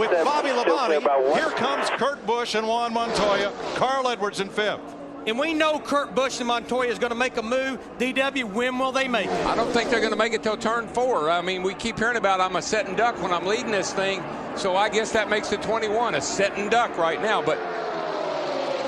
with Bobby Labonte. Here comes Kurt Busch and Juan Montoya. Carl Edwards in fifth. And we know Kurt Busch and Montoya is going to make a move. DW, when will they make it? I don't think they're going to make it till turn 4. I mean, we keep hearing about I'm a setting duck when I'm leading this thing. So I guess that makes it 21, a setting duck right now. But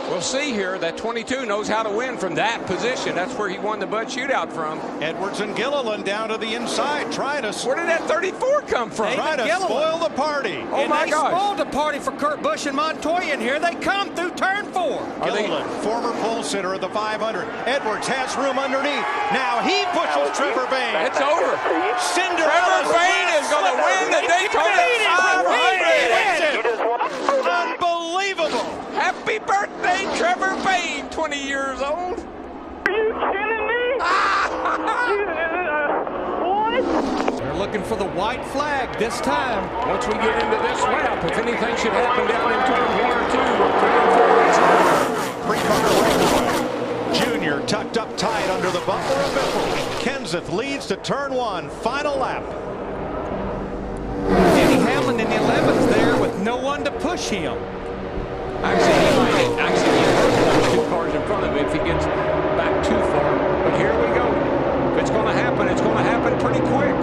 we'll see here. That 22 knows how to win from that position. That's where he won the Bud Shootout from. Edwards and Gilliland down to the inside. Trying to... Where did that 34 come from? Trying to spoil the party. Oh, my gosh. They spoiled the party for Kurt Busch and Montoya, and here they come through turn 4. Gilliland, former pole sitter of the 500. Edwards has room underneath. Now he pushes Trevor Bayne. It's over. Cinderella. Trevor Bayne is going to win the Daytona 500. Unbelievable. Happy birthday, Trevor Bayne, 20 years old. Are you kidding me? What? They're looking for the white flag this time. Once we get into this lap, if anything should happen down in turn 1 or 2, 3 and 4. Junior tucked up tight under the bumper of Biffle. Kenseth leads to turn 1. Final lap. Denny Hamlin in the 11th there with no one to push him. Actually, he might actually get hurt with those 2 cars in front of him if he gets back too far. But here we go. If it's going to happen, it's going to happen pretty quick.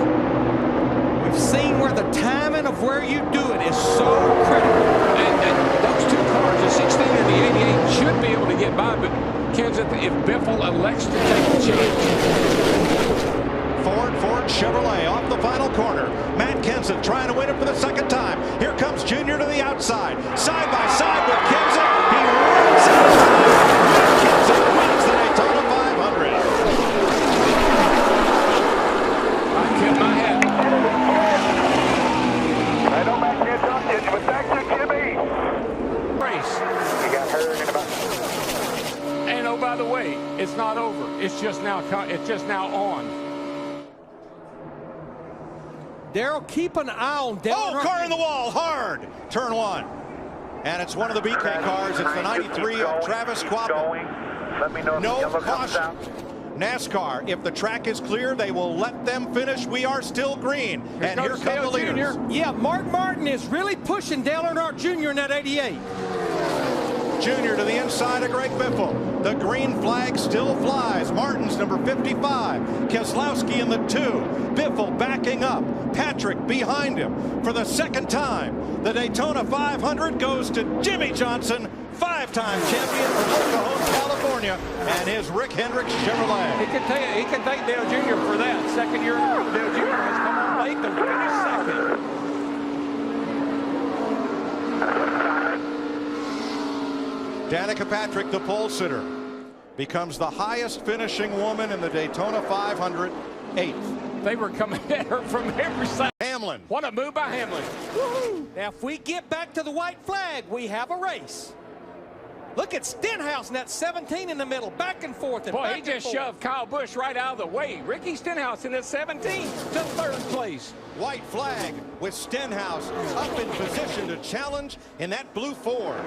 We've seen where the timing of where you do it is so critical. And those 2 cars, the 16 and the 88, should be able to get by. But Kenseth, if Biffle elects to take a chance. Ford Chevrolet off the final corner. Matt Kenseth trying to win it for the second time. Here comes Junior to the outside. Side by side with Kenseth. He runs out of time. Matt Kenseth wins the Daytona 500. I kept my head. I don't back you something, but back to Jimmy. Race. He got hurt in about... And oh, by the way, it's not over. It's just now on. Darrell, keep an eye on Dale. Oh, car in the wall, hard. Turn 1. And it's one of the BK cars. It's the 93 of Travis Quapple. Let me know if No the yellow comes caution. out. NASCAR, if the track is clear, they will let them finish. We are still green. And here come the leaders. Yeah, Mark Martin is really pushing Dale Earnhardt Jr. in that 88. Junior to the inside of Greg Biffle. The green flag still flies. Martin's number 55. Keselowski in the 2. Biffle backing up. Patrick behind him. For the second time, the Daytona 500 goes to Jimmy Johnson, 5-time champion from El Cajon, California, and his Rick Hendricks Chevrolet. He can thank Dale Jr. for that. Second year in a row, Dale Jr. has come on late to finish second. Danica Patrick, the pole sitter, becomes the highest finishing woman in the Daytona 500, 8th. They were coming at her from every side. Hamlin. What a move by Hamlin. Now, if we get back to the white flag, we have a race. Look at Stenhouse in that 17 in the middle, back and forth. And Boy, he just shoved Kyle Busch right out of the way. Ricky Stenhouse in his 17 to 3rd place. White flag with Stenhouse up in position to challenge in that blue Ford.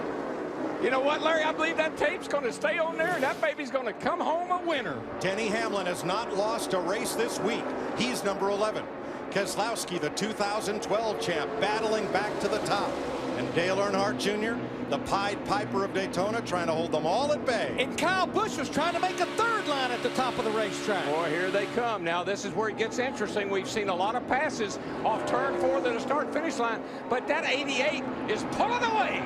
You know what, Larry? I believe that tape's going to stay on there, and that baby's going to come home a winner. Denny Hamlin has not lost a race this week. He's number 11. Keselowski, the 2012 champ, battling back to the top. And Dale Earnhardt Jr., the Pied Piper of Daytona, trying to hold them all at bay. And Kyle Busch was trying to make a 3rd line at the top of the racetrack. Boy, here they come. Now, this is where it gets interesting. We've seen a lot of passes off turn 4 to the start-finish line, but that 88 is pulling away.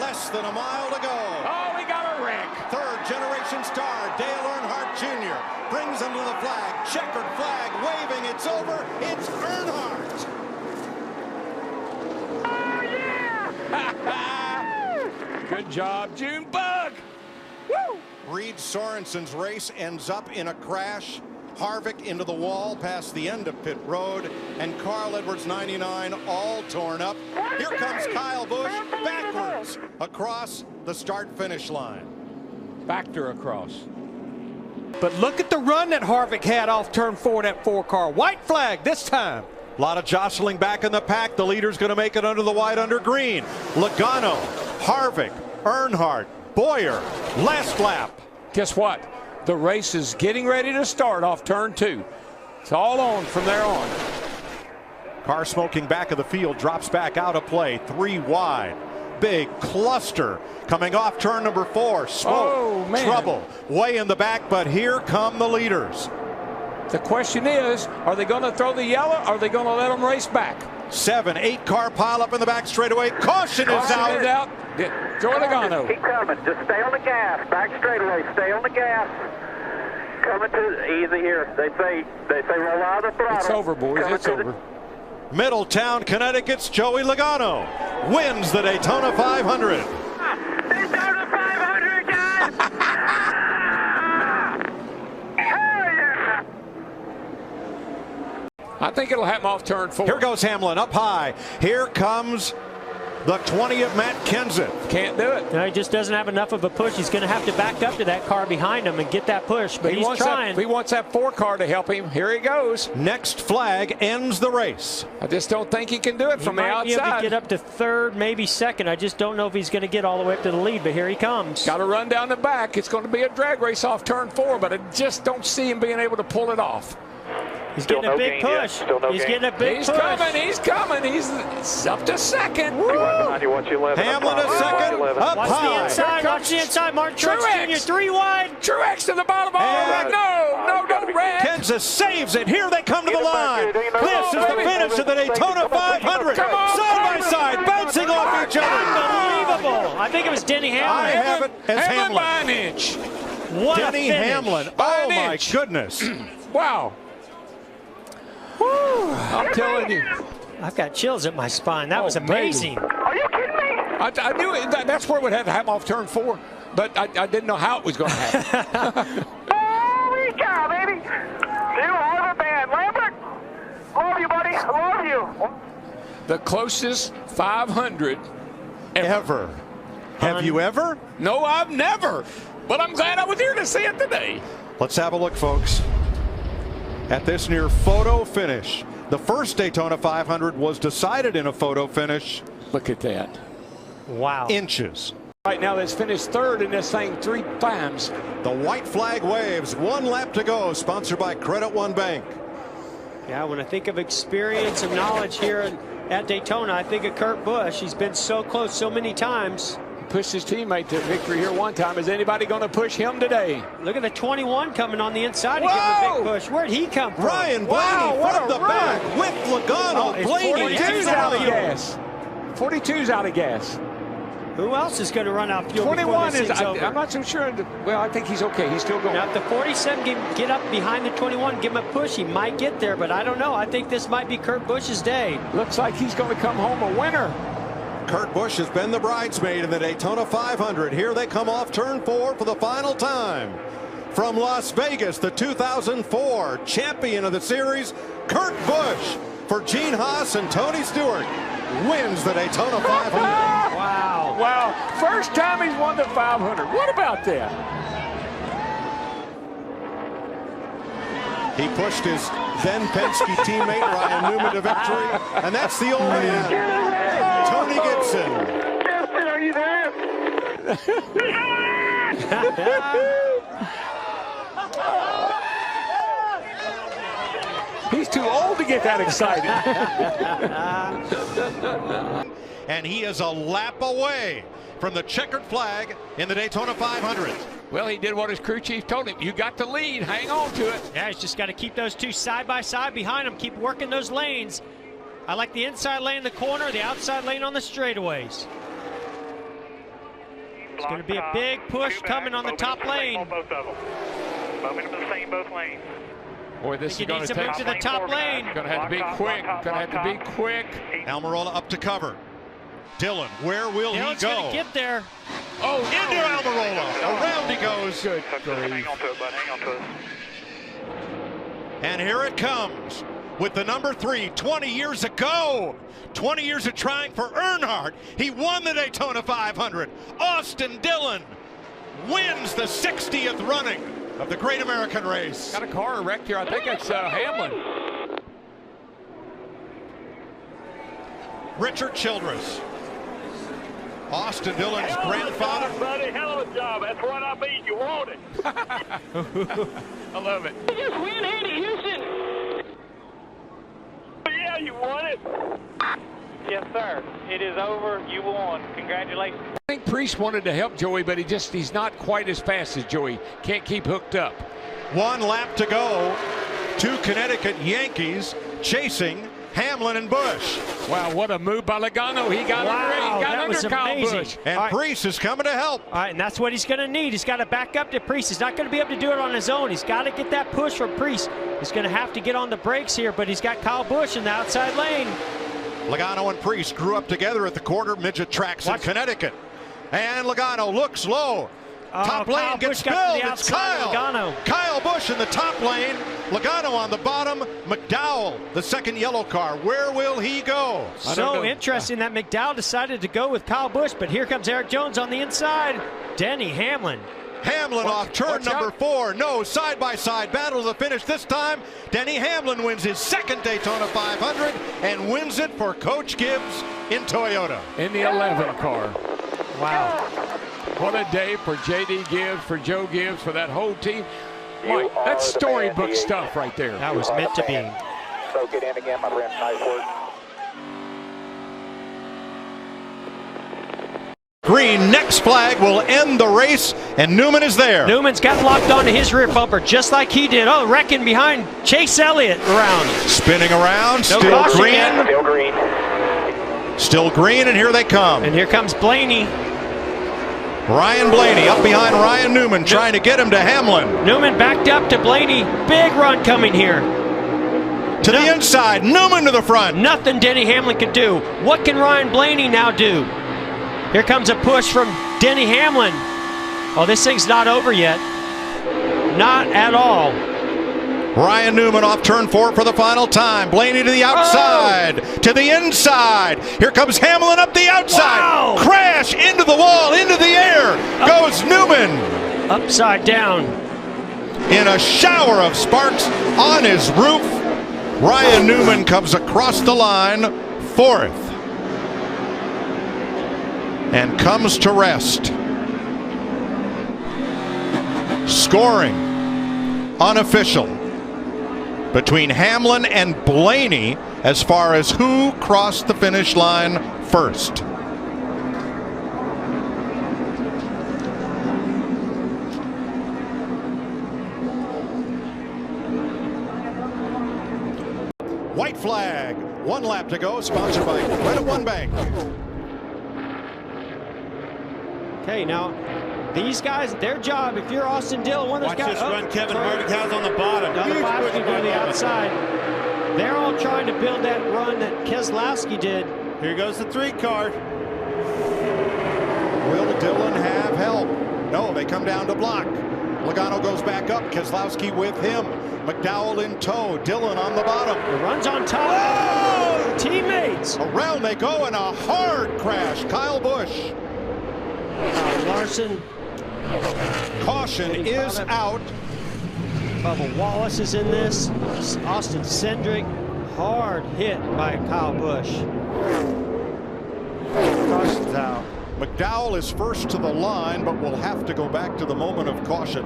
Less than a mile to go. Oh, we got a wreck. 3rd generation star Dale Earnhardt Jr. brings him to the flag. Checkered flag waving. It's over. It's Earnhardt. Good job, Junebug. Woo! Reed Sorensen's race ends up in a crash. Harvick into the wall past the end of pit road, and Carl Edwards 99 all torn up. Here comes Kyle Busch backwards across the start-finish line. Backed her across. But look at the run that Harvick had off turn 4 in that 4 car. White flag this time. A lot of jostling back in the pack. The leader's going to make it under the white, under green. Logano, Harvick, Earnhardt, Boyer, last lap. Guess what? The race is getting ready to start off turn 2. It's all on from there on. Car smoking back of the field, drops back out of play, 3 wide. Big cluster coming off turn number 4. Smoke, trouble, way in the back, but here come the leaders. The question is, are they going to throw the yellow, or are they going to let them race back? 7, 8 car pile up in the back straightaway. Caution is out. Joe Logano. Keep coming. Just stay on the gas. Back straightaway. Stay on the gas. Coming to easy here. They say roll out of the throttle. It's over, boys. It's over. Middletown, Connecticut's Joey Logano wins the Daytona 500. Daytona 500, guys! Hell yeah! I think it'll happen off turn 4. Here goes Hamlin up high. Here comes the 20 of Matt Kenseth. Can't do it. No, he just doesn't have enough of a push. He's going to have to back up to that car behind him and get that push, but he's trying. He wants that 4 car to help him. Here he goes. Next flag ends the race. I just don't think he can do it from the outside. He might be able to get up to 3rd, maybe 2nd. I just don't know if he's going to get all the way up to the lead, but here he comes. Got to run down the back. It's going to be a drag race off turn 4, but I just don't see him being able to pull it off. He's getting a big push. He's getting a big push. He's coming. He's up to 2nd. Hamlin a 2nd. Up Watch high. the inside. Watch the inside. Mark Truex Jr. 3 wide. Truex to the bottom. No, red. Kenseth saves it. Here they come to the line. This is the finish of the Daytona 500. Side by side, bouncing off each other. Unbelievable. I think it was Denny Hamlin. I have it as Hamlin. By an inch. What Denny Hamlin. Oh, my goodness. Wow. I'm telling you. I've got chills at my spine. That was amazing. Baby. Are you kidding me? I knew it, that's where it would have to happen off turn 4, but I didn't know how it was going to happen. Holy cow, baby! You are the man. Lambert, love you, buddy. Love you. The closest 500 Ever. Have you ever? No, I've never. But I'm glad I was here to see it today. Let's have a look, folks, at this near photo finish. The first Daytona 500 was decided in a photo finish. Look at that. Wow. Inches. Right now, that's finished 3rd in this thing 3 times. The white flag waves. 1 lap to go. Sponsored by Credit One Bank. Yeah, when I think of experience and knowledge here at Daytona, I think of Kurt Busch. He's been so close so many times. Pushed his teammate to victory here one time. Is anybody going to push him today? Look at the 21 coming on the inside to give him a big push. Where'd he come from? Ryan Blaney from the back with Logano. Blaney 42's out of gas. 42's out of gas. Who else is going to run out fuel? 21 is. I'm not so sure. Well, I think he's okay. He's still going. Now, if the 47 can get up behind the 21, give him a push, he might get there. But I don't know. I think this might be Kurt Busch's day. Looks like he's going to come home a winner. Kurt Busch has been the bridesmaid in the Daytona 500. Here they come off turn 4 for the final time. From Las Vegas, the 2004 champion of the series, Kurt Busch, for Gene Haas and Tony Stewart, wins the Daytona 500. Wow. Wow. First time he's won the 500. What about that? He pushed his then Penske teammate Ryan Newman to victory, and that's the old man, Tony Gibson. Justin, are you there? He's too old to get that excited. And he is a lap away from the checkered flag in the Daytona 500. Well, he did what his crew chief told him. You got the lead. Hang on to it. Yeah, he's just got to keep those two side by side behind him. Keep working those lanes. I like the inside lane in the corner, the outside lane on the straightaways. It's going to be a big push coming on the top lane. Both of them. Momentum the same, both lanes. Boy, this is going to move take to the top lane. Going to have to be quick. Going to have to be quick. Almirola up to cover. Dillon, where will Dillon's he go? going to get there. Oh, into Almirola. Around he goes. Good. Hang on to it, bud. Hang on to it. And here it comes with the number 3, 20 years ago. 20 years of trying for Earnhardt. He won the Daytona 500. Austin Dillon wins the 60th running of the Great American Race. Got a car wrecked here. I think it's Hamlin. Richard Childress, Austin Dillon's grandfather. Job, buddy. Hell of a job. That's what I mean. You want it. I love it. You just win, Andy Houston. Yeah, you won it? Yes, sir. It is over. You won. Congratulations. I think Priest wanted to help Joey, but he's not quite as fast as Joey. Can't keep hooked up. 1 lap to go. 2 Connecticut Yankees chasing Hamlin and Busch. Wow, what a move by Logano. He got under Kyle Busch. And Priest is coming to help. All right, and that's what he's going to need. He's got to back up to Priest. He's not going to be able to do it on his own. He's got to get that push from Priest. He's going to have to get on the brakes here, but he's got Kyle Busch in the outside lane. Logano and Priest grew up together at the quarter midget tracks in Connecticut. And Logano looks low. Top lane Kyle gets Busch got to filled. the It's outside Kyle. of Logano. Kyle Busch in the top lane. Logano on the bottom. McDowell, the second yellow car. Where will he go? So interesting that McDowell decided to go with Kyle Busch, but here comes Eric Jones on the inside. Denny Hamlin. Hamlin off turn number 4. No, side-by-side battle to the finish this time. Denny Hamlin wins his second Daytona 500 and wins it for Coach Gibbs in Toyota. In the 11 car. Wow. What a day for J.D. Gibbs, for Joe Gibbs, for that whole team. Mike, that's storybook stuff right there. That was meant to be. So get in again, my friend. Nice work. Green next flag will end the race, and Newman is there. Newman's got locked onto his rear bumper just like he did. Oh, wrecking behind Chase Elliott around. Spinning around, No still caution green. yet. Still green. Still green, and here they come. And here comes Blaney. Ryan Blaney up behind Ryan Newman, trying to get him to Hamlin. Newman backed up to Blaney. Big run coming here. To the inside, Newman to the front. Nothing Denny Hamlin could do. What can Ryan Blaney now do? Here comes a push from Denny Hamlin. Oh, this thing's not over yet. Not at all. Ryan Newman off turn 4 for the final time. Blaney to the outside, to the inside. Here comes Hamlin up the outside. Wow. Crash into the wall, into the air goes Newman. Upside down. In a shower of sparks on his roof, Ryan Newman comes across the line 4th and comes to rest. Scoring unofficial between Hamlin and Blaney as far as who crossed the finish line first. White flag, 1 lap to go, sponsored by Credit One Bank. Okay, now these guys, their job, if you're Austin Dillon, one of those Watch guys. this run Kevin Harvick has on the bottom. Now the Huge 5's push going to go to the by Bubba. outside. They're all trying to build that run that Keselowski did. Here goes the 3 car. Will Dillon have help? No, they come down to block. Logano goes back up, Keselowski with him. McDowell in tow, Dillon on the bottom. The run's on top. Whoa! Teammates. Around they go in a hard crash. Kyle Busch. Larson. Caution is out. Bubba Wallace is in this. Austin Cindric. Hard hit by Kyle Busch. Caution's out. McDowell is first to the line, but will have to go back to the moment of caution,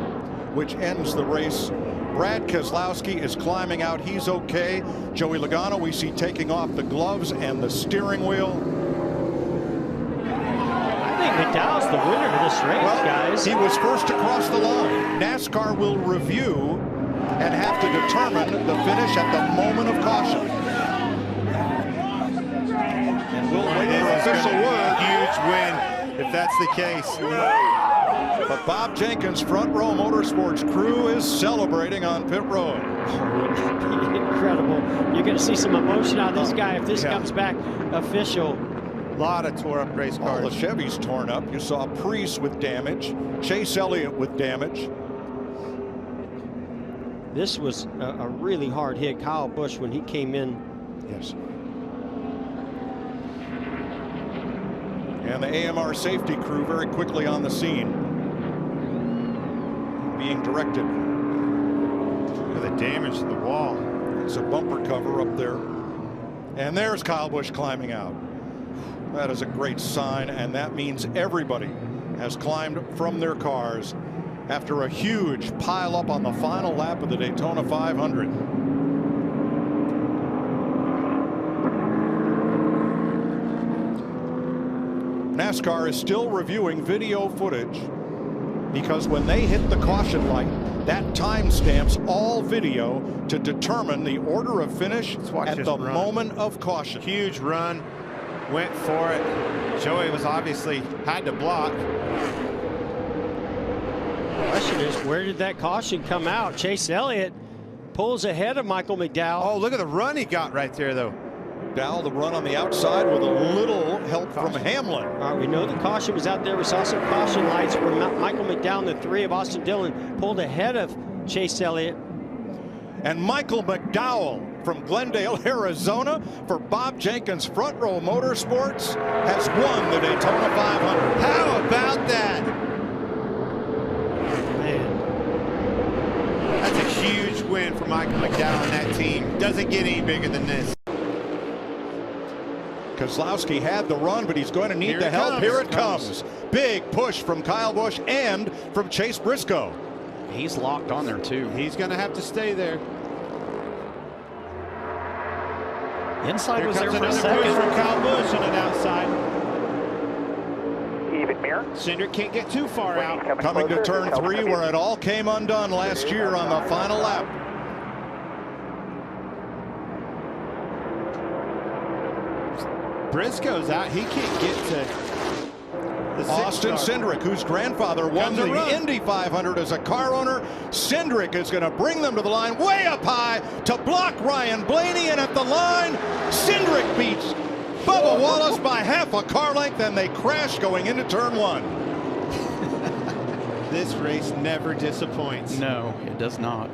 which ends the race. Brad Keselowski is climbing out. He's okay. Joey Logano we see taking off the gloves and the steering wheel. I think McDowell's the winner of this race, guys. He was first across the line. NASCAR will review and have to determine the finish at the moment of caution. And we'll wait for official word. Huge win if that's the case. But Bob Jenkins' Front Row Motorsports crew is celebrating on pit road. Wouldn't that be incredible? You're going to see some emotion out of this guy if this comes back official. A lot of tore up race All cars. the Chevys torn up. You saw Priest with damage, Chase Elliott with damage. This was a really hard hit. Kyle Busch, when he came in. Yes. And the AMR safety crew very quickly on the scene, being directed. Look at the damage to the wall. It's a bumper cover up there. And there's Kyle Busch climbing out. That is a great sign, and that means everybody has climbed from their cars after a huge pile up on the final lap of the Daytona 500. NASCAR is still reviewing video footage because when they hit the caution light, that time stamps all video to determine the order of finish at the moment of caution. Huge run, went for it. Joey was obviously had to block. The question is, where did that caution come out? Chase Elliott pulls ahead of Michael McDowell. Oh, look at the run he got right there, though. McDowell, the run on the outside with a little help from Hamlin. All right, we know the caution was out there. We saw some caution lights where Michael McDowell and the 3 of Austin Dillon pulled ahead of Chase Elliott. And Michael McDowell from Glendale, Arizona, for Bob Jenkins Front Row Motorsports, has won the Daytona 500. How about that? Man. That's a huge win for Michael McDowell and that team. Doesn't get any bigger than this. Keselowski had the run, but he's going to need the help. Here it comes. Big push from Kyle Busch and from Chase Briscoe. He's locked on there, too. He's going to have to stay there. Inside Here was there comes for a another second. push from Kyle Busch on an outside. Even mirror. Cindric can't get too far out. Coming to turn 3 where it all came undone last year on the final lap. Briscoe's out. He can't get to the Austin Cindric, whose grandfather won the Indy 500 as a car owner. Cindric is going to bring them to the line way up high to block Ryan Blaney, and at the line, Cindric beats Bubba Wallace by half a car length, and they crash going into turn 1. This race never disappoints. No, it does not.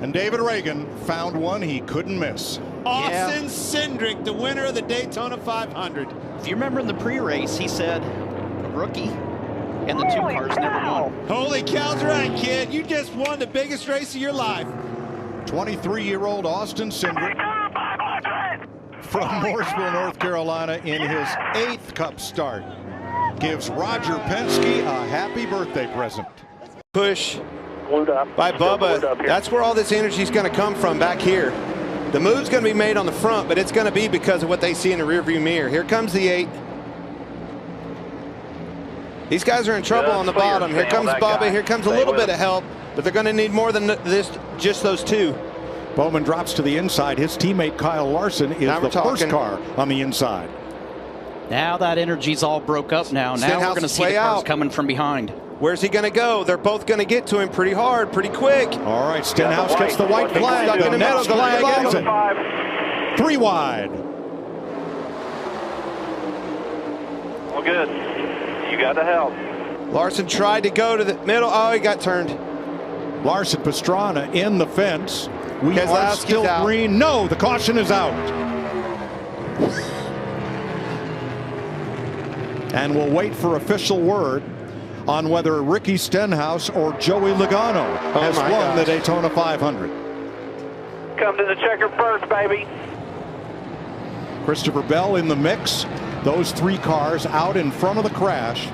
And David Reagan found one he couldn't miss. Austin Cindric, the winner of the Daytona 500. If you remember in the pre-race, he said a rookie and the 2 cars never won. Holy cow's right, kid. You just won the biggest race of your life. 23-year-old Austin Cindric from Mooresville, North Carolina, in his 8th Cup start, gives Roger Penske a happy birthday present. Push by Bubba. That's where all this energy is going to come from back here. The move's going to be made on the front, but it's going to be because of what they see in the rearview mirror. Here comes the 8. These guys are in trouble on the bottom. Here comes Bubba. Here comes a little bit of help, but they're going to need more than this, just those 2. Bowman drops to the inside. His teammate Kyle Larson is the first car on the inside. Now that energy's all broke up now. Now we're going to see the cars coming from behind. Where's he going to go? They're both going to get to him pretty hard, pretty quick. All right, Stenhouse gets the white flag. The next flag ends it. 3 wide. Well, good. You got the help. Larson tried to go to the middle. Oh, he got turned. Larson Pastrana in the fence. We are Keselowski's still out. green. No, the caution is out. And we'll wait for official word on whether Ricky Stenhouse or Joey Logano has won the Daytona 500. Come to the checker first, baby. Christopher Bell in the mix. Those 3 cars out in front of the crash.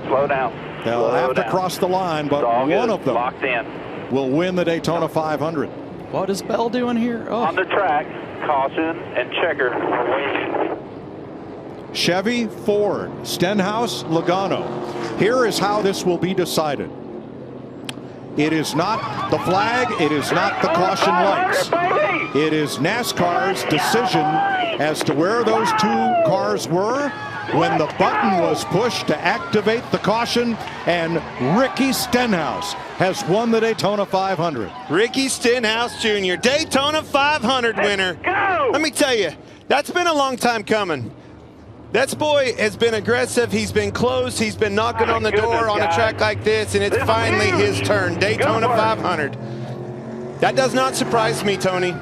Slow down. They'll have to cross the line, but one of them locked in. will win the Daytona 500. What is Bell doing here? Oh. On the track, caution and checker. Chevy, Ford, Stenhouse, Logano. Here is how this will be decided. It is not the flag. It is not the caution lights. It is NASCAR's decision as to where those 2 cars were when the button was pushed to activate the caution, and Ricky Stenhouse has won the Daytona 500. Ricky Stenhouse Jr., Daytona 500 winner. Let me tell you, that's been a long time coming. That boy has been aggressive. He's been close. He's been knocking on the door on a track like this, and it's finally his turn. Daytona 500. That does not surprise me, Tony.